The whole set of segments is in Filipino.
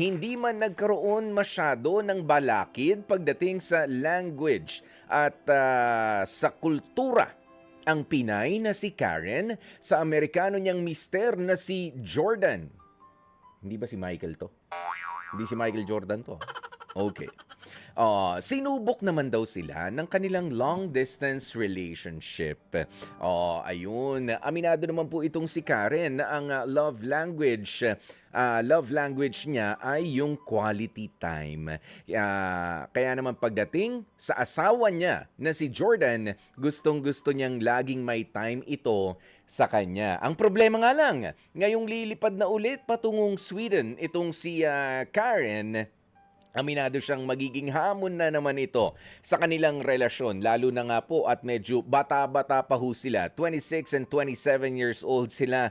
Hindi man nagkaroon masyado ng balakid pagdating sa language at sa kultura ang Pinay na si Karen sa Amerikano niyang mister na si Jordan. Hindi ba si Michael to? Hindi si Michael Jordan to. Okay. Sinubok naman daw sila ng kanilang long-distance relationship. Ayun. Aminado naman po itong si Karen na ang love language niya ay yung quality time. Kaya naman pagdating sa asawa niya na si Jordan, gustong-gusto niyang laging may time ito sa kanya. Ang problema nga lang, ngayong lilipad na ulit patungong Sweden itong si Karen. Aminado siyang magiging hamon na naman ito sa kanilang relasyon. Lalo na nga po at medyo bata-bata pa ho sila. 26 and 27 years old sila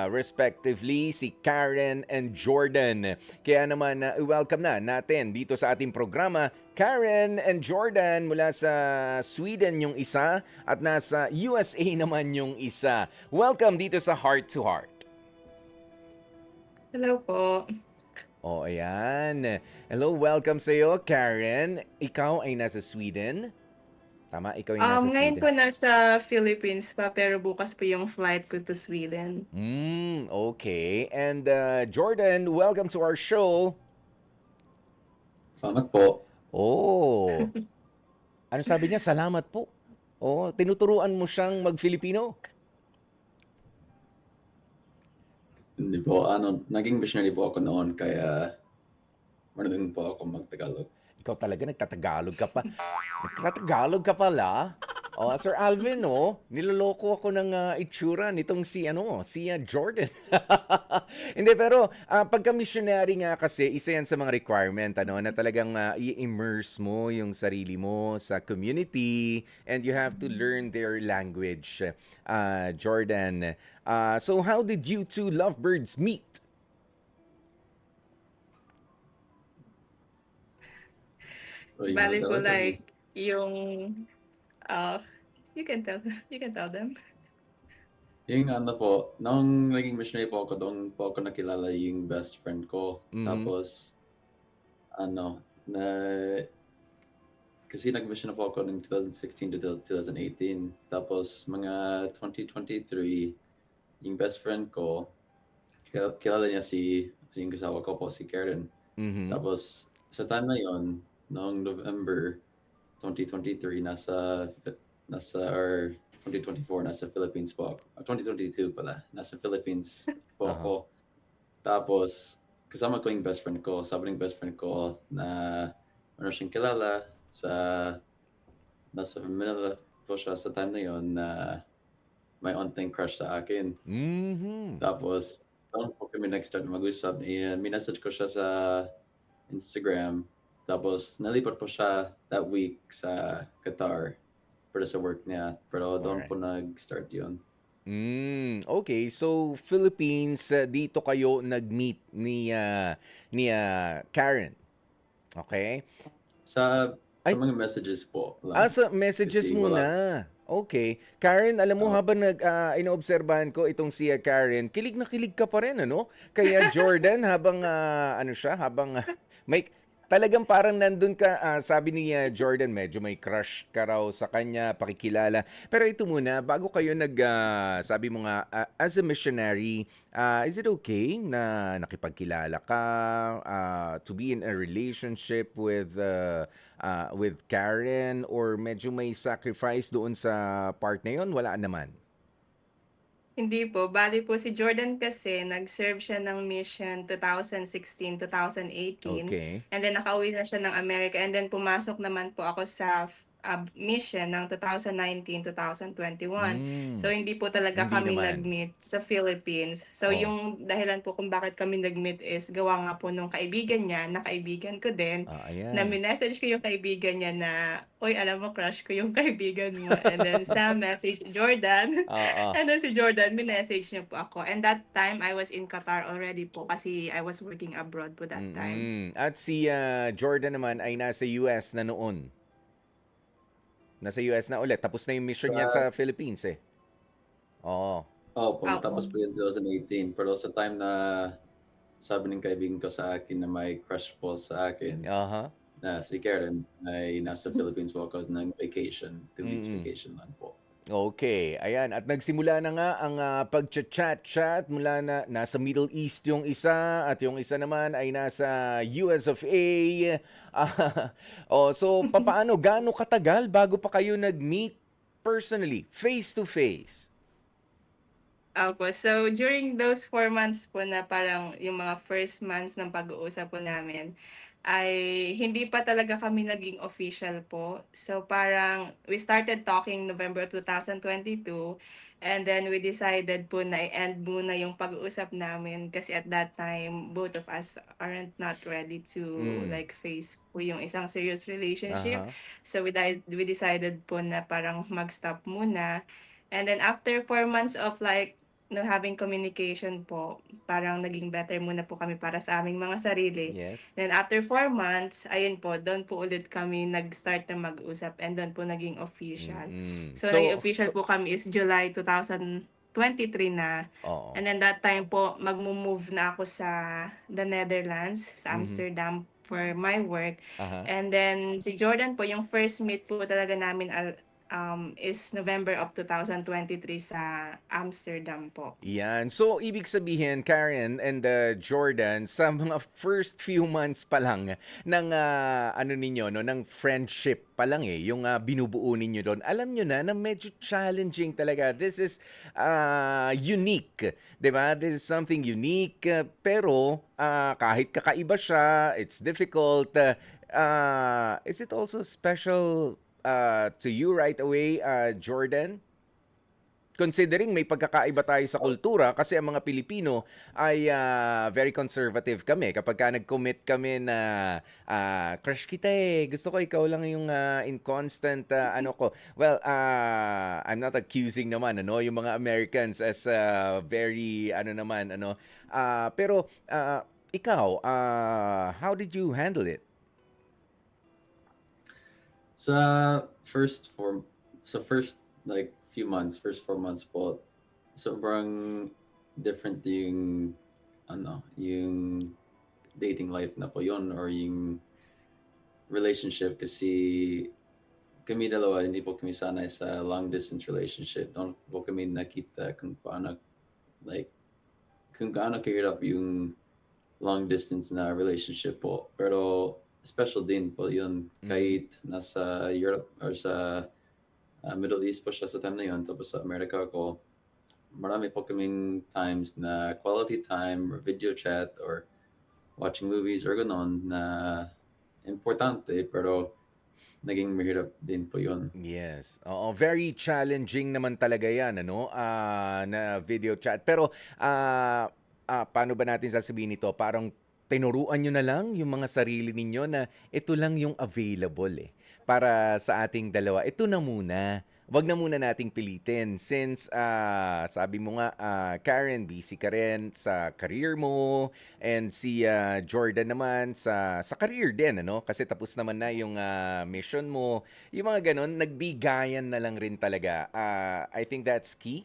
respectively, si Karen and Jordan. Kaya naman welcome na natin dito sa ating programa Karen and Jordan mula sa Sweden yung isa at nasa USA naman yung isa. Welcome dito sa Heart to Heart. Hello po. Ayan. Hello, welcome sa iyo, Karen. Ikaw ay nasa Sweden? Tama, ikaw ay nasa Ngayon Sweden. po nasa Philippines pa pero bukas po yung flight ko to Sweden. Okay. And Jordan, welcome to our show. Salamat po. Oh, ano sabi niya? Salamat po. Tinuturuan mo siyang mag-Filipino. Hindi po, naging missionary po ako noon, kaya marunong po ako mag-Tagalog. Ikaw talaga, nagtatagalog ka pa. Nagtatagalog ka pala. Sir Alvin, niloloko ako ng itsura nitong si Jordan. Hindi, pero pagka missionary nga kasi, isa yan sa mga requirement, na talagang i-immerse mo yung sarili mo sa community and you have to learn their language, Jordan. So how did you two lovebirds meet? So, you Bali wanna po tell it? like yung uh, you can tell them. Yung po, nung naging missionary po ako, doon po ako nakilala yung best friend ko. Tapos, na, kasi nag-mission na po ako ng 2016 to 2018. Tapos, mga 2023, yung best friend ko, kilala niya yung kasawa ko po, si Karen. Tapos, sa time na yon, noong November 2023, or 2024, nasa Philippines po ako. 2022 pala, nasa Philippines po ako. Tapos, kasama ko yung best friend ko. Sabi ng best friend ko na ano siyang kilala nasa Manila po siya sa time na yon na may onting crush sa akin. Tapos, doon po kami nag-start mag-usap. Minessage ko siya sa Instagram. Tapos, nalipat po siya that week sa Qatar para sa work niya. Pero doon po nag-start yun. Okay. So, Philippines, dito kayo nag-meet ni Karen. Okay? Sa Ay. mga messages po lang. Sa messages Kasi muna. Okay. Karen, alam mo, habang inoobserbahan ko itong si Karen, kilig na kilig ka pa rin, ano? Kaya Jordan, habang may talagang parang nandun ka, sabi ni Jordan, medyo may crush ka raw sa kanya, pakikilala. Pero ito muna, bago kayo sabi mo nga, as a missionary, is it okay na nakipagkilala ka, to be in a relationship with Karen, or medyo may sacrifice doon sa part na yun? Wala naman. Hindi po. Bali po si Jordan kasi nag-serve siya ng mission 2016, 2018. Okay. And then nakauwi na siya ng America. And then pumasok naman po ako sa mission ng 2019, 2021. So hindi po talaga Hindi kami naman. nag-meet sa Philippines. So yung dahilan po kung bakit kami nag-meet is gawa nga po nung kaibigan niya, na kaibigan ko din, na Ayan. minessage ko yung kaibigan niya na, "Uy, alam mo, crush ko yung kaibigan mo." And then sa message, Jordan. Oo. And then si Jordan, minessage niya po ako. And that time, I was in Qatar already po kasi I was working abroad po that time. At si Jordan naman ay nasa US na noon. Nasa US na ulit. Tapos na yung mission niya sa Philippines eh. Oo. Matapos po yung 2018. Pero sa time na sabi ng kaibigan ko sa akin na may crush po sa akin Aha. na si Karen ay nasa Philippines po ako ng vacation, 2 weeks Mm. vacation lang po. Okay, ayan at nagsimula na nga ang, pagcha-chat-chat mula na nasa Middle East yung isa at yung isa naman ay nasa US of A. Ah, so papaano, gaano katagal bago pa kayo nag-meet personally, face to face? Opo. So, during those 4 months po na parang yung mga first months ng pag-uusap po namin, ay hindi pa talaga kami naging official po. So, parang we started talking November 2022 and then we decided po na i-end muna yung pag-uusap namin kasi at that time, both of us aren't not ready to Hmm, like face po yung isang serious relationship. aha. So, we decided po na parang mag-stop muna. And then after 4 months of like no having communication po, parang naging better muna po kami para sa aming mga sarili. Yes. Then after 4 months, ayun po, doon po ulit kami nag-start na mag-usap and doon po naging official. Mm. So naging So official po kami is July 2023 na. oo. And then that time po, magmo-move na ako sa the Netherlands, sa Mhm. Amsterdam for my work. Aha. And then si Jordan po, yung first meet po talaga namin is November of 2023 sa Amsterdam po. Yan. So, ibig sabihin, Karen and Jordan, sa mga first few months pa lang ng ano ninyo, no, ng friendship pa lang yung binubuo ninyo doon, alam nyo na medyo challenging talaga. This is unique. 'Di ba? This is something unique, pero kahit kakaiba siya, it's difficult. Is it also special to you right away, Jordan? Considering may pagkakaiba tayo sa kultura kasi ang mga Pilipino ay very conservative kami. Kapag ka nag-commit kami na crush kita gusto ko ikaw lang yung in constant ano ko. Well, I'm not accusing naman ano yung mga Americans as very ano naman ano. Pero ikaw, how did you handle it? Sa first four, sa first like few months, first 4 months po, sobrang different yung yung dating life na po yun or yung relationship kasi kami dalawa hindi po kami sanay sa long distance relationship. Don't po kami nakita kung paano like kung gaano kahirap yung long distance na relationship po. Pero special din po yun Mhm. kahit nasa Europe or sa Middle East po siya sa time na yun. Tapos sa Amerika ako, marami po kaming times na quality time or video chat or watching movies or ganon na importante pero naging mahirap din po yun. Yes. Oo, very challenging naman talaga 'yan ano, na video chat. Pero paano ba natin sasabihin ito? Parang tinuruan niyo na lang yung mga sarili ninyo na ito lang yung available para sa ating dalawa. Ito na muna. Wag na muna nating pilitin since sabi mo nga Karen busy ka rin sa career mo and si Jordan naman sa career din ano kasi tapos naman na yung mission mo. Yung mga ganun, nagbigayan na lang rin talaga. I think that's key.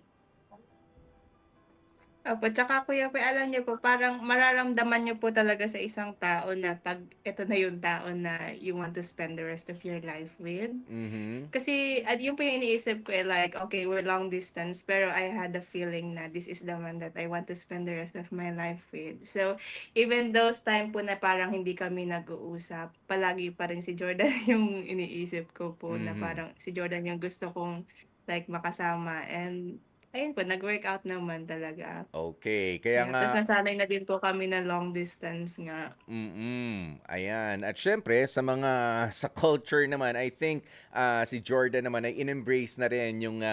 Opo, tsaka Kuya Pe, alam niyo po parang mararamdaman niyo po talaga sa isang tao na 'pag eto na yung tao na you want to spend the rest of your life with. Mhm. Kasi yun po yung iniisip ko, like, okay, we're long distance, pero I had the feeling na this is the one that I want to spend the rest of my life with. So, even those time po na parang hindi kami nag-uusap, palagi pa rin si Jordan yung iniisip ko po na Mhm. parang si Jordan yung gusto kong like makasama and ayun po, nag-workout naman talaga. Okay, kaya Yeah, nga ta's nasanay na din po kami na long distance nga. ayan. At syempre sa mga sa culture naman, I think si Jordan naman ay in-embrace na rin yung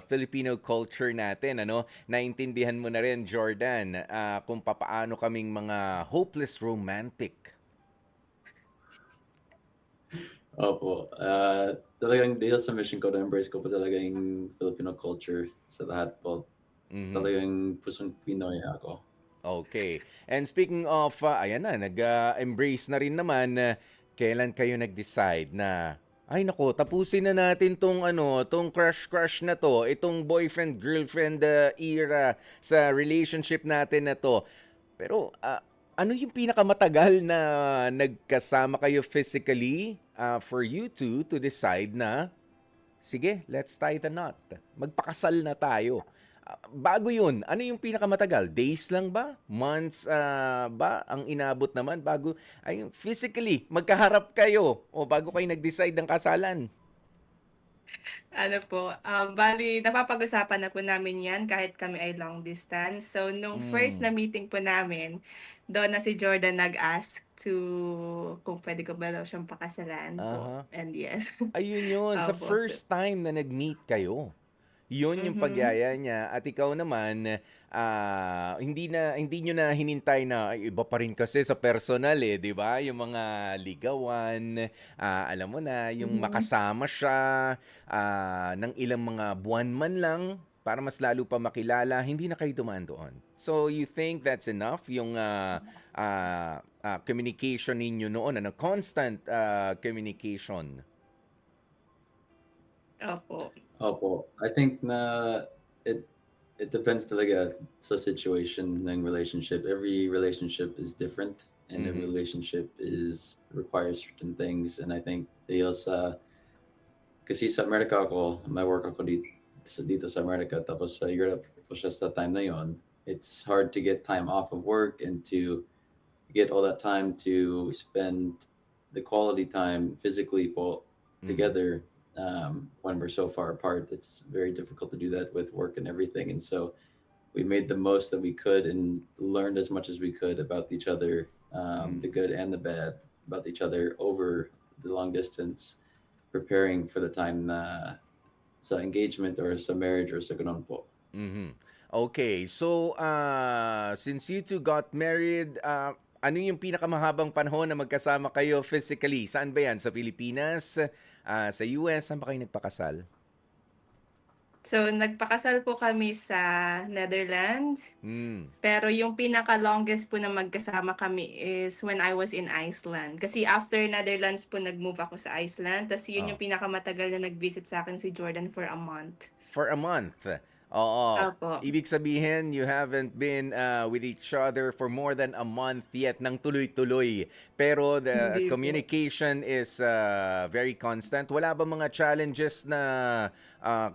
Filipino culture natin, ano? Naintindihan mo na rin, Jordan, kung papaano kaming mga hopeless romantic. Opo. Talagang dahil sa mission ko, na-embrace ko po talaga yung Filipino culture sa lahat po. Mhm. Talagang pusong Pinoy ako. Okay. And speaking of, ayan na, nag-embrace na rin naman, kailan kayo nag-decide na, ay nako, tapusin na natin tong ano, tong crush-crush na to, itong boyfriend-girlfriend era sa relationship natin na to. Pero Ano yung pinakamatagal na nagkasama kayo physically, for you two to decide na, "Sige, let's tie the knot. Magpakasal na tayo." Bago yun, ano yung pinakamatagal? Days lang ba? Months, ba ang inabot naman bago ay physically magkaharap kayo o bago kayo nag-decide ng kasalan? Ano po, bale napapag-usapan na po namin 'yan kahit kami ay long distance. So, nung first na Hmm, meeting po namin, doon na si Jordan nag-ask to kung puwede ko ba daw siyang pakasalan po, aha. and yes. Ayun yun, sa Opo, so first time na nag-meet kayo. Yun yung mhm, pagyaya niya at ikaw naman, hindi niyo na hinintay na, "Ay, iba pa rin kasi sa personal, eh," 'di ba? Yung mga ligawan, alam mo na, yung mhm. makasama siya, ng ilang mga buwan man lang para mas lalo pa makilala, hindi na kayo dumaan doon. So, you think that's enough yung, communication ninyo noon, ano, constant, communication? Opo. Opo. I think na it it depends talaga sa situation ng relationship. Every relationship is different and every Mhm, relationship is requires certain things, and I think dahil sa kasi sa Amerika ako, may work ako dito sa Amerika tapos sa Europe po siya sa time na yon. It's hard to get time off of work and to get all that time to spend the quality time physically po mhm, together when we're so far apart. It's very difficult to do that with work and everything. And so we made the most that we could and learned as much as we could about each other, the mhm. good and the bad about each other over the long distance, preparing for the time na sa engagement or sa marriage or sa ganun po. Mhm. Okay. So, since you two got married, ano yung pinakamahabang panahon na magkasama kayo physically? Saan ba yan? Sa Pilipinas? Sa US? Saan ba kayo nagpakasal? So, nagpakasal po kami sa Netherlands, Hmm. pero yung pinaka-longest po na magkasama kami is when I was in Iceland. Kasi after Netherlands po nag-move ako sa Iceland, ta's yun Oh. yung pinakamatagal na nag-visit sa'kin si Jordan for a month. For a month. Oo. Opo, Ibig sabihin, you haven't been with each other for more than a month yet ng tuloy-tuloy. Pero the hindi po. communication is very constant. Wala ba mga challenges na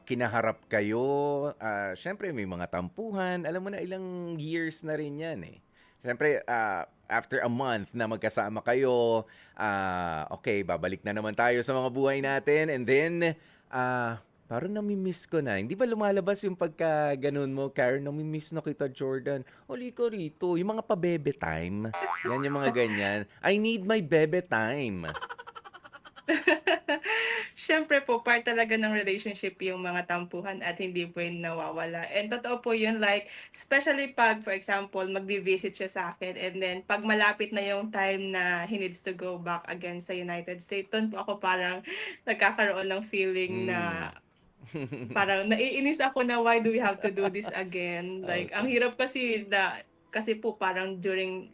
kinaharap kayo? Siyempre, may mga tampuhan. Alam mo na, ilang years na rin yan eh. Siyempre, after a month na magkasama kayo, okay, babalik na naman tayo sa mga buhay natin. And then, parang nami-miss ko na. Hindi ba lumalabas yung pagka gano'n mo, Karen, "Nami-miss na kita, Jordan. Halika rito." Yung mga pa-bebe time, 'yan yung mga ganyan. I need my bebe time. Siyempre po part talaga ng relationship yung mga tampuhan at hindi po yun nawawala. And totoo po yun, like especially 'pag for example magvi-visit siya sa'kin and then 'pag malapit na yung time na he needs to go back again sa United States, dun po ako parang nagkakaroon ng feeling Hmm. na parang naiinis ako na, "Why do we have to do this again?" Like ang Okay. hirap kasi po parang during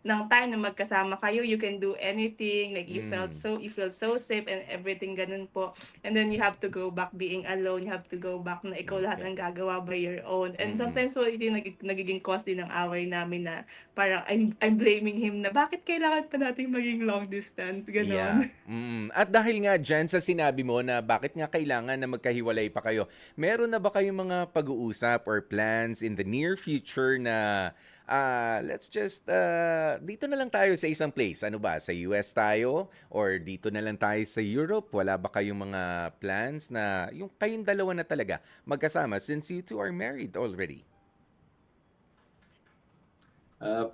ng time na magkasama kayo, you can do anything, like Hmm. you feel so safe and everything gano'n po. And then you have to go back being alone, you have to go back na ikaw lahat Okay. ng gagawa by your own. And Mm. sometimes po ito yung nagiging cause din ng away namin na parang I'm blaming him na, "Bakit kailangan pa nating maging long distance?" Yeah. Gano'n. At dahil nga diyan sa sinabi mo na bakit nga kailangan na magkahiwalay pa kayo, meron na ba kayong mga pag-uusap or plans in the near future na, let's just, dito na lang tayo sa isang place, ano ba, sa US tayo or dito na lang tayo sa Europe? Wala ba kayong mga plans na yung kayong dalawa na talaga magkasama since you two are married already?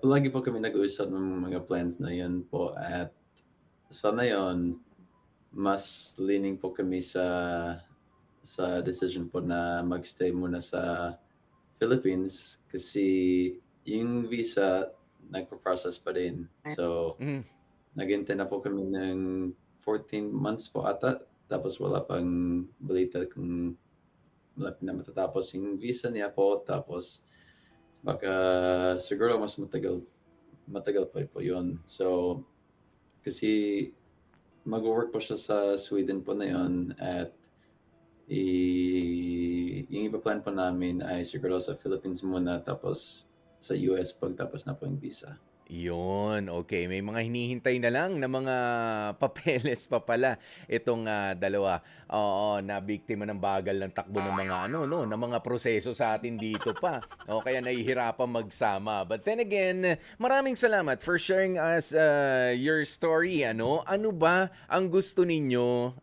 Palagi po kami nag-uusap ng mga plans na yun po at sa ngayon, mas leaning po kami sa decision po na magstay muna sa Philippines kasi yung visa nagpo-process pa din. So, Hmm. naghintay na po kami ng 14 months po ata tapos wala pang balita kung malapit na matatapos yung visa niya po tapos baka siguro mas matagal matagal pa po yun. So, kasi magwo-work po siya sa Sweden po na yun at yung ipa-plan po namin ay siguro sa Philippines muna tapos sa US pagtapos na po yung visa. Yun, okay. May mga hinihintay na lang na mga papeles pa pala itong dalawa. Oo, na biktima ng bagal ng takbo ng mga ano, no, ng mga proseso sa atin dito pa. O kaya nahihirapan magsama. But then again, maraming salamat for sharing us your story. Ano ba ang gusto ninyo?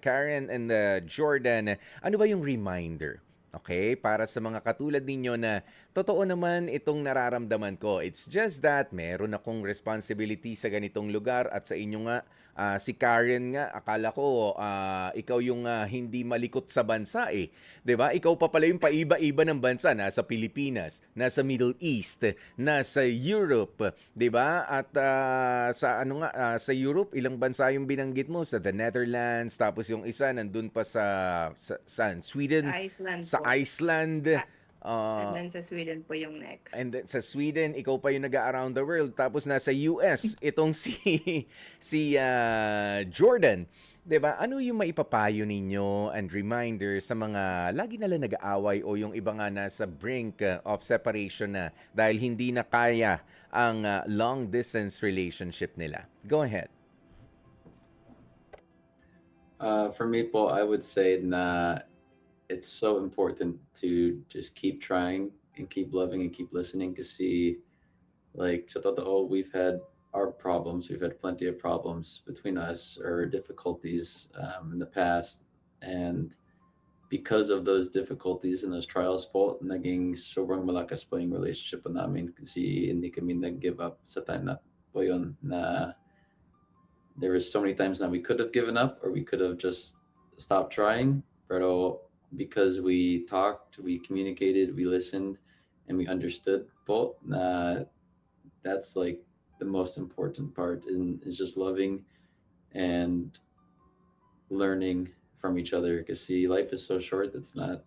Karen and Jordan, ano ba yung reminder? Okay, para sa mga katulad ninyo na totoo naman itong nararamdaman ko. It's just that meron akong responsibility sa ganitong lugar at sa inyo nga, si Karen nga, akala ko ikaw yung hindi malikot sa bansa eh. 'Di ba? Ikaw pa pala yung paiba-iba ng bansa, nasa Pilipinas, nasa Middle East, nasa Europe, 'di ba? At sa Europe, ilang bansa yung binanggit mo? Sa the Netherlands, tapos yung isa nandun pa saan? Sweden, Iceland sa po. Iceland, And uh, then sa Sweden po yung next. and then sa Sweden, ikaw pa yung nag-around the world. Tapos nasa US, itong si Jordan. 'Di ba? Ano yung maipapayo ninyo and reminder sa mga lagi nalang nag-aaway o yung iba nga nasa brink of separation na dahil hindi na kaya ang long distance relationship nila? Go ahead. For me po, I would say na it's so important to just keep trying and keep loving and keep listening kasi like sa totoo, we've had our problems. We've had plenty of problems between us or difficulties in the past. And because of those difficulties and those trials po, naging sobrang malakas po yung relationship po namin kasi hindi kami nag-give up sa time na po yun na there was so many times that we could have given up or we could have just stopped trying. Pero because we talked, we communicated, we listened, and we understood po na that's like the most important part in is just loving and learning from each other. Because see, life is so short. It's not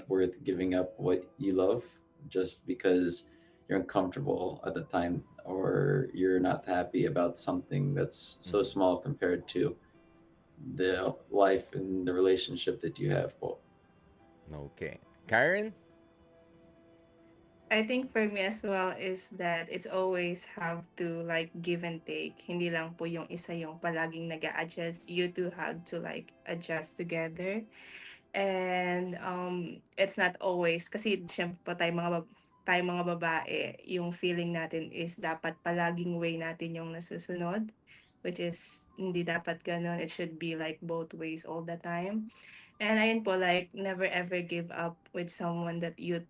worth giving up what you love just because you're uncomfortable at the time or you're not happy about something that's so Mhm. small compared to the life and the relationship that you have po. Okay. Karen? I think for me as well is that it's always have to like give and take. Hindi lang po yung isa yung palaging nag-a-adjust. You two have to like adjust together. And it's not always kasi syempre po tayo mga babae, yung feeling natin is dapat palaging way natin yung nasusunod, which is hindi dapat ganun. It should be like both ways all the time. And ayun po, like never ever give up with someone that you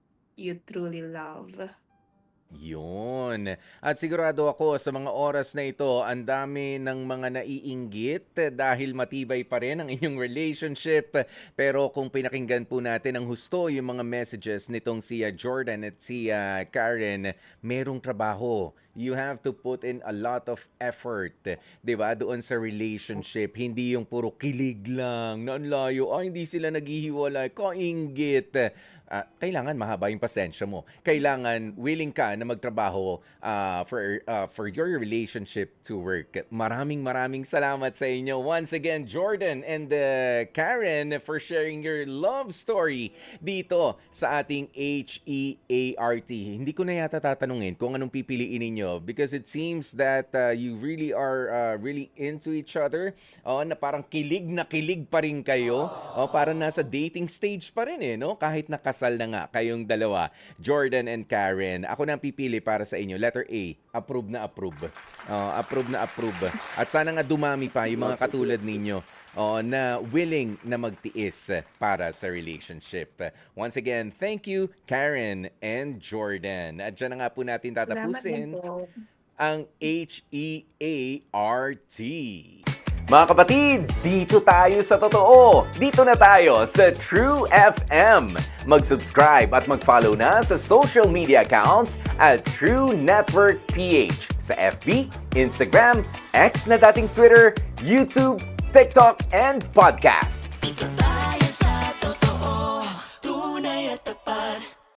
truly love. Yun. At sigurado ako sa mga oras na ito, ang dami ng mga naiinggit dahil matibay pa rin ang inyong relationship. Pero kung pinakinggan po natin ang husto, yung mga messages nitong si Jordan at si Karen, merong trabaho. You have to put in a lot of effort, 'di ba? Doon sa relationship, hindi yung puro kilig lang, na ang layo, hindi sila naghihiwalay, kainggit. Kailangan mahaba yung pasensya mo. Kailangan willing ka na magtrabaho for your relationship to work. Maraming salamat sa inyo. Once again, Jordan and Karen for sharing your love story dito sa ating HEART. Hindi ko na yata tatanungin kung anong pipiliin ninyo because it seems that you really are really into each other. Na parang kilig na kilig pa rin kayo. Parang nasa dating stage pa rin no? Kahit nakasal na nga kayong dalawa, Jordan and Karen. Ako na ang pipili para sa inyo. Letter A, approve na approve. Approve na approve. At sana nga dumami pa yung mga katulad ninyo na willing na magtiis para sa relationship. Once again, thank you, Karen and Jordan. At dyan na nga po natin Salamat din tatapusin po. ang HEART. Mga kapatid, dito tayo sa totoo. Dito na tayo sa True FM. Mag-subscribe at mag-follow na sa social media accounts at True Network PH sa FB, Instagram, X na dating Twitter, YouTube, TikTok, and podcasts.